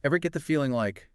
Ever get the feeling like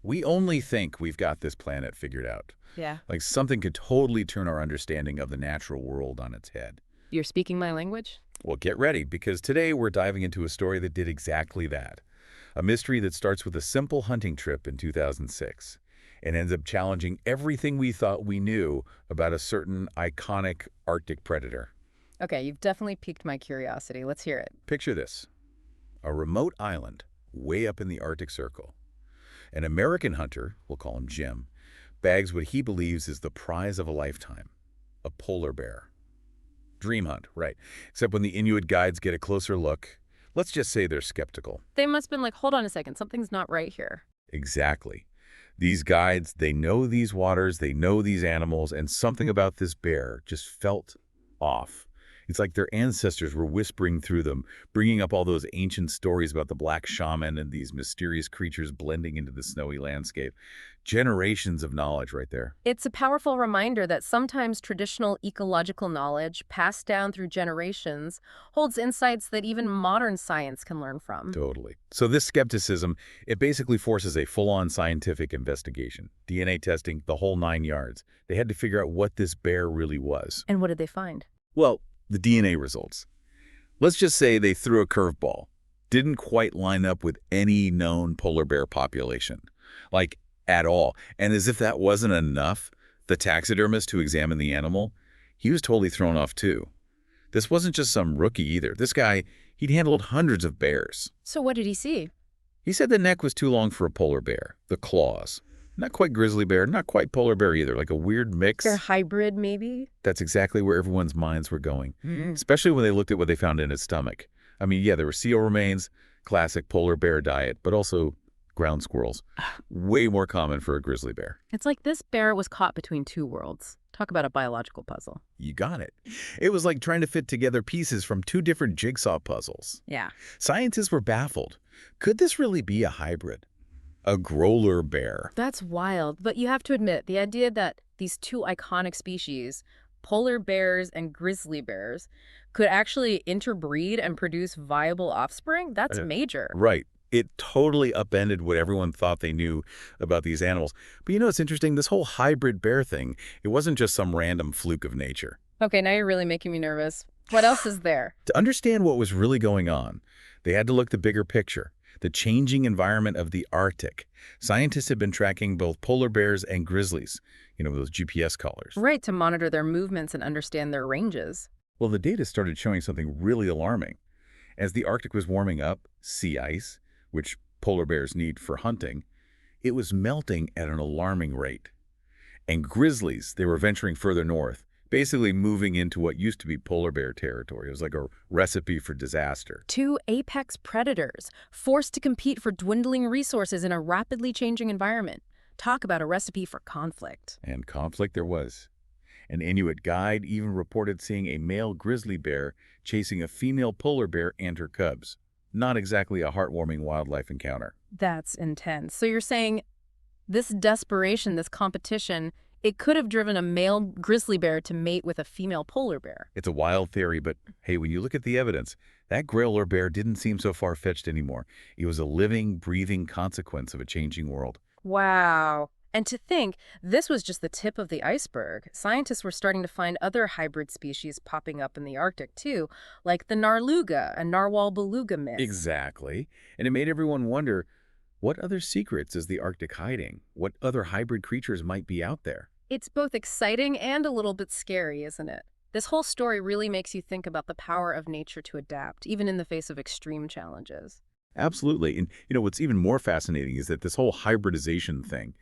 we only think we've got this planet figured out? Yeah. Like something could totally turn our understanding of the natural world on its head. You're speaking my language? Well, get ready, because today we're diving into a story that did exactly that. A mystery that starts with a simple hunting trip in 2006 and ends up challenging everything we thought we knew about a certain iconic Arctic predator. Okay, you've definitely piqued my curiosity. Let's hear it. Picture this: a remote island way up in the Arctic Circle. An American hunter, we'll call him Jim, bags what he believes is the prize of a lifetime, a polar bear. Dream hunt, right. Except when the Inuit guides get a closer look, let's just say they're skeptical. They must have been like, hold on a second, something's not right here. Exactly. These guides, they know these waters, they know these animals, and something about this bear just felt off. It's like their ancestors were whispering through them, bringing up all those ancient stories about the black shaman and these mysterious creatures blending into the snowy landscape. Generations of knowledge right there. It's a powerful reminder that sometimes traditional ecological knowledge, passed down through generations, holds insights that even modern science can learn from. Totally. So this skepticism, it basically forces a full-on scientific investigation. DNA testing, the whole 9 yards. They had to figure out what this bear really was. And what did they find? Well, the DNA results. Let's just say they threw a curveball. Didn't quite line up with any known polar bear population. Like, at all. And as if that wasn't enough, the taxidermist who examined the animal, he was totally thrown off too. This wasn't just some rookie either. This guy, he'd handled hundreds of bears. So what did he see? He said the neck was too long for a polar bear. The claws. Not quite grizzly bear, not quite polar bear either, like a weird mix. They're hybrid, maybe? That's exactly where everyone's minds were going, Mm. especially when they looked at what they found in his stomach. I mean, yeah, there were seal remains, classic polar bear diet, but also ground squirrels. Way more common for a grizzly bear. It's like this bear was caught between two worlds. Talk about a biological puzzle. You got it. It was like trying to fit together pieces from two different jigsaw puzzles. Yeah. Scientists were baffled. Could this really be a hybrid? A Grolar bear? That's wild, but you have to admit, the idea that these two iconic species, polar bears and grizzly bears, could actually interbreed and produce viable offspring, that's major. Right. It totally upended what everyone thought they knew about these animals. But you know, it's interesting, this whole hybrid bear thing, it wasn't just some random fluke of nature. Okay, now you're really making me nervous. What else is there? To understand what was really going on, they had to look at the bigger picture, the changing environment of the Arctic. Scientists had been tracking both polar bears and grizzlies, you know, those GPS collars. Right, to monitor their movements and understand their ranges. Well, the data started showing something really alarming. As the Arctic was warming up, sea ice, which polar bears need for hunting, it was melting at an alarming rate. And grizzlies, they were venturing further north, basically moving into what used to be polar bear territory. It was like a recipe for disaster. Two apex predators, forced to compete for dwindling resources in a rapidly changing environment. Talk about a recipe for conflict. And conflict there was. An Inuit guide even reported seeing a male grizzly bear chasing a female polar bear and her cubs. Not exactly a heartwarming wildlife encounter. That's intense. So you're saying this desperation, this competition, it could have driven a male grizzly bear to mate with a female polar bear. It's a wild theory, but hey, when you look at the evidence, that Grolar bear didn't seem so far-fetched anymore. It was a living, breathing consequence of a changing world. Wow. And to think, this was just the tip of the iceberg. Scientists were starting to find other hybrid species popping up in the Arctic, too, like the narluga and narwhal beluga myth. Exactly. And it made everyone wonder, what other secrets is the Arctic hiding? What other hybrid creatures might be out there? It's both exciting and a little bit scary, isn't it? This whole story really makes you think about the power of nature to adapt, even in the face of extreme challenges. Absolutely. And you know, what's even more fascinating is that this whole hybridization thing,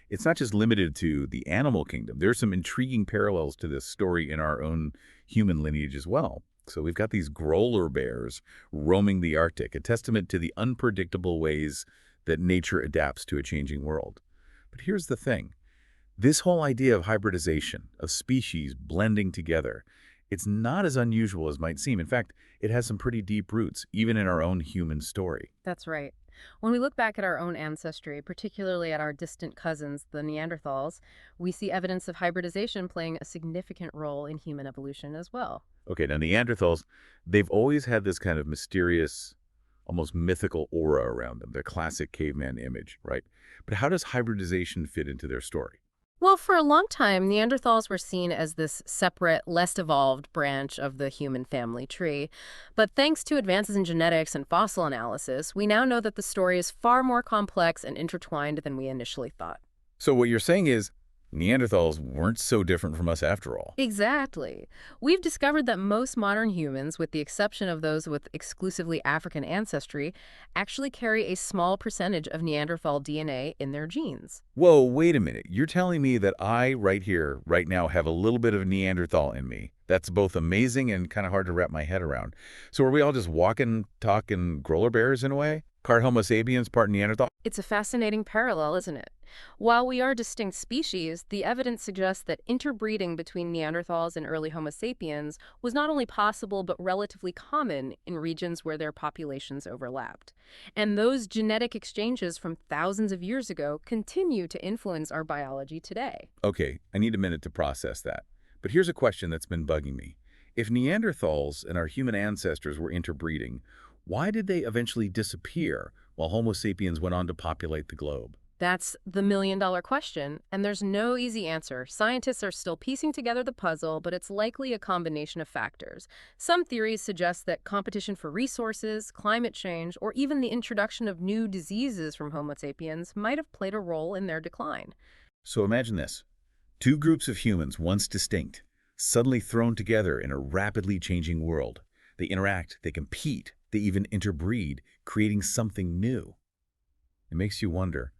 it's not just limited to the animal kingdom. There's some intriguing parallels to this story in our own human lineage as well. So we've got these Grolar bears roaming the Arctic, a testament to the unpredictable ways that nature adapts to a changing world. But here's the thing. This whole idea of hybridization, of species blending together, it's not as unusual as might seem. In fact, it has some pretty deep roots, even in our own human story. That's right. When we look back at our own ancestry, particularly at our distant cousins, the Neanderthals, we see evidence of hybridization playing a significant role in human evolution as well. Okay, now Neanderthals, they've always had this kind of mysterious, almost mythical aura around them, the classic caveman image, right? But how does hybridization fit into their story? Well, for a long time, Neanderthals were seen as this separate, less evolved branch of the human family tree. But thanks to advances in genetics and fossil analysis, we now know that the story is far more complex and intertwined than we initially thought. So what you're saying is Neanderthals weren't so different from us after all. Exactly. We've discovered that most modern humans, with the exception of those with exclusively African ancestry, actually carry a small percentage of Neanderthal DNA in their genes. Whoa, wait a minute. You're telling me that I, right here, right now, have a little bit of Neanderthal in me. That's both amazing and kind of hard to wrap my head around. So are we all just walking, talking Grolar Bears in a way? Part Homo sapiens, part Neanderthal? It's a fascinating parallel, isn't it? While we are distinct species, the evidence suggests that interbreeding between Neanderthals and early Homo sapiens was not only possible but relatively common in regions where their populations overlapped. And those genetic exchanges from thousands of years ago continue to influence our biology today. Okay, I need a minute to process that. But here's a question that's been bugging me. If Neanderthals and our human ancestors were interbreeding, why did they eventually disappear while Homo sapiens went on to populate the globe? That's the million-dollar question, and there's no easy answer. Scientists are still piecing together the puzzle, but it's likely a combination of factors. Some theories suggest that competition for resources, climate change, or even the introduction of new diseases from Homo sapiens might have played a role in their decline. So imagine this. Two groups of humans, once distinct, suddenly thrown together in a rapidly changing world. They interact, they compete, they even interbreed, creating something new. It makes you wonder,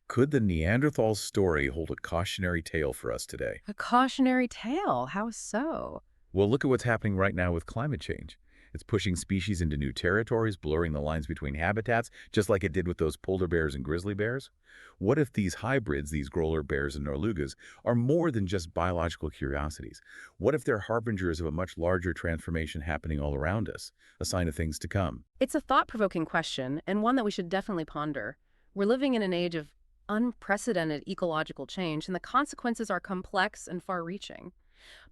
could the Neanderthal story hold a cautionary tale for us today? A cautionary tale? How so? Well, look at what's happening right now with climate change. It's pushing species into new territories, blurring the lines between habitats, just like it did with those polar bears and grizzly bears. What if these hybrids, these Grolar Bears and Norlugas, are more than just biological curiosities? What if they're harbingers of a much larger transformation happening all around us, a sign of things to come? It's a thought-provoking question, and one that we should definitely ponder. We're living in an age of unprecedented ecological change, and the consequences are complex and far-reaching.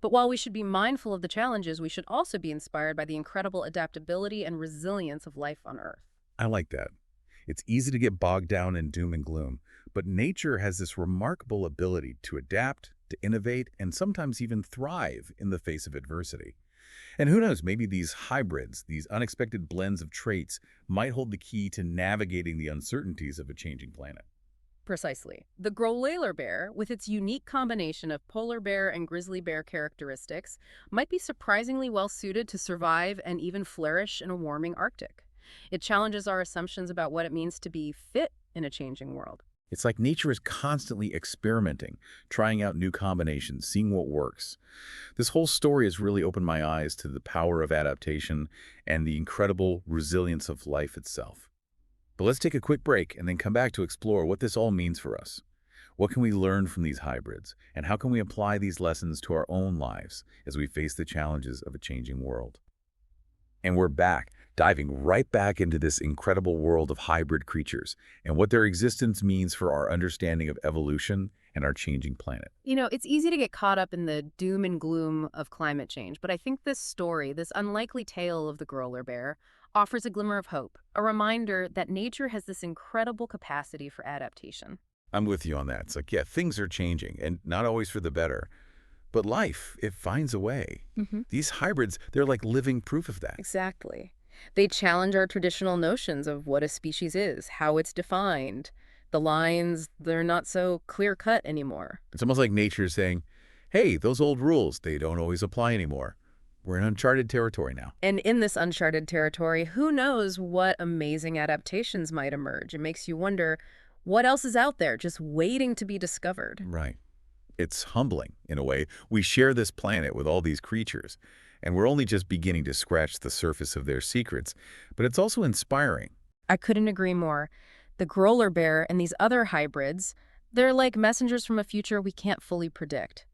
But while we should be mindful of the challenges, we should also be inspired by the incredible adaptability and resilience of life on Earth. I like that. It's easy to get bogged down in doom and gloom, but nature has this remarkable ability to adapt, to innovate, and sometimes even thrive in the face of adversity. And who knows, maybe these hybrids, these unexpected blends of traits, might hold the key to navigating the uncertainties of a changing planet. Precisely. The Grolar Bear, with its unique combination of polar bear and grizzly bear characteristics, might be surprisingly well suited to survive and even flourish in a warming Arctic. It challenges our assumptions about what it means to be fit in a changing world. It's like nature is constantly experimenting, trying out new combinations, seeing what works. This whole story has really opened my eyes to the power of adaptation and the incredible resilience of life itself. But let's take a quick break and then come back to explore what this all means for us. What can we learn from these hybrids, and how can we apply these lessons to our own lives as we face the challenges of a changing world? And we're back, diving right back into this incredible world of hybrid creatures and what their existence means for our understanding of evolution and our changing planet. You know, it's easy to get caught up in the doom and gloom of climate change, but I think this story, this unlikely tale of the Grolar Bear, offers a glimmer of hope, a reminder that nature has this incredible capacity for adaptation. I'm with you on that. It's like, yeah, things are changing, and not always for the better. But life, it finds a way. These hybrids, they're like living proof of that. Exactly. They challenge our traditional notions of what a species is, how it's defined. The lines, they're not so clear-cut anymore. It's almost like nature saying, hey, those old rules, they don't always apply anymore. We're in uncharted territory now. And in this uncharted territory, who knows what amazing adaptations might emerge? It makes you wonder, what else is out there just waiting to be discovered? Right. It's humbling, in a way. We share this planet with all these creatures, and we're only just beginning to scratch the surface of their secrets. But it's also inspiring. I couldn't agree more. The Grolar Bear and these other hybrids, they're like messengers from a future we can't fully predict.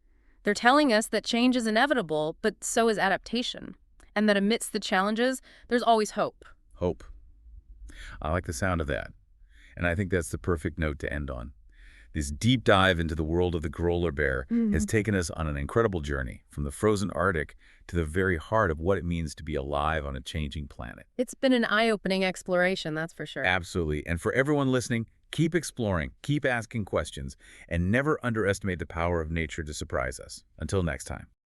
They're telling us that change is inevitable, but so is adaptation. And that amidst the challenges, there's always hope. Hope. I like the sound of that. And I think that's the perfect note to end on. This deep dive into the world of the Grolar Bear has taken us on an incredible journey from the frozen Arctic to the very heart of what it means to be alive on a changing planet. It's been an eye-opening exploration, that's for sure. Absolutely. And for everyone listening, keep exploring, keep asking questions, and never underestimate the power of nature to surprise us. Until next time.